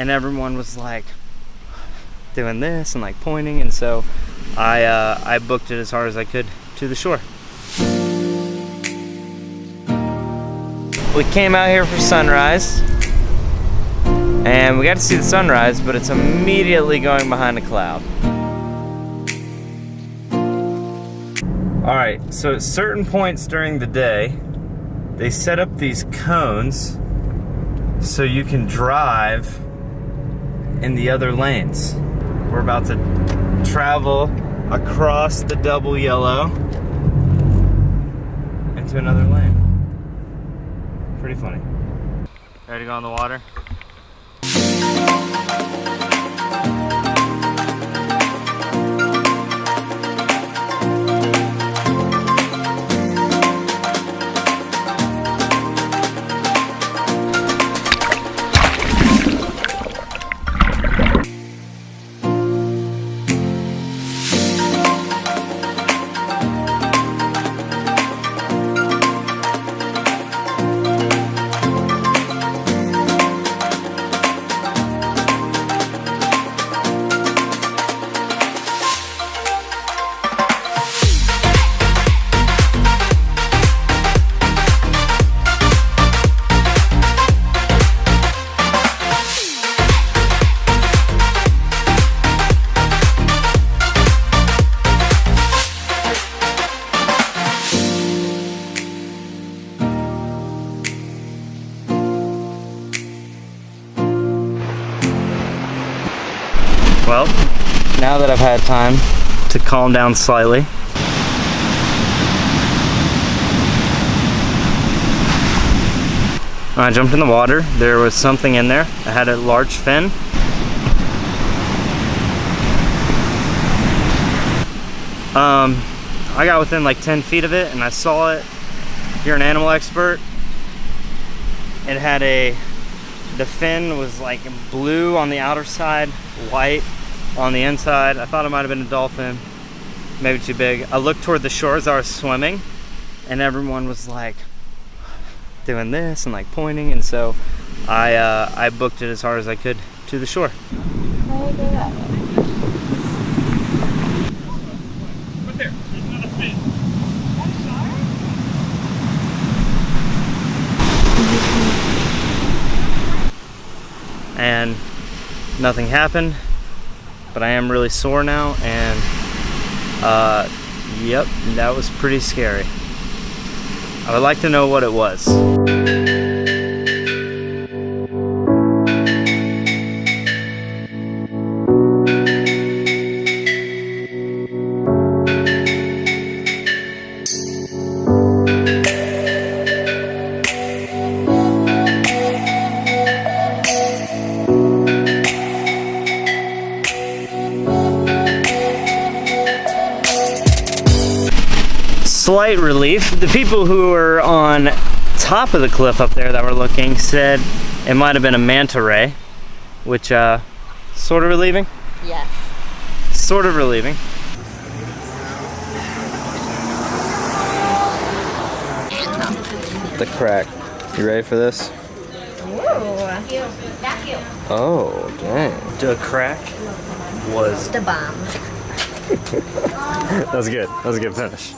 and everyone was like doing this and like pointing, and so I booked it as hard as I could to the shore. We came out here for sunrise, and we got to see the sunrise, but it's immediately going behind a cloud. Alright, so at certain points during the day, they set up these cones so you can drive in the other lanes. We're about to travel across the double yellow into another lane. Pretty funny. Ready to go on the water? Well, now that I've had time to calm down slightly, when I jumped in the water, there was something in there. I had a large fin. I got within like 10 feet of it and I saw it. You're an animal expert. It had the fin was like blue on the outer side, white on the inside. I thought it might have been a dolphin, maybe too big. I looked toward the shore as I was swimming, and everyone was like doing this and like pointing, and so I booked it as hard as I could to the shore. Right there, there's another fin. And nothing happened, but I am really sore now, and yep, that was pretty scary. I would like to know what it was. Slight relief. The people who were on top of the cliff up there that were looking said it might have been a manta ray, which sort of relieving. Yes. Sort of relieving. The crack. You ready for this? Oh, dang. The crack was the bomb. That was good. That was a good finish.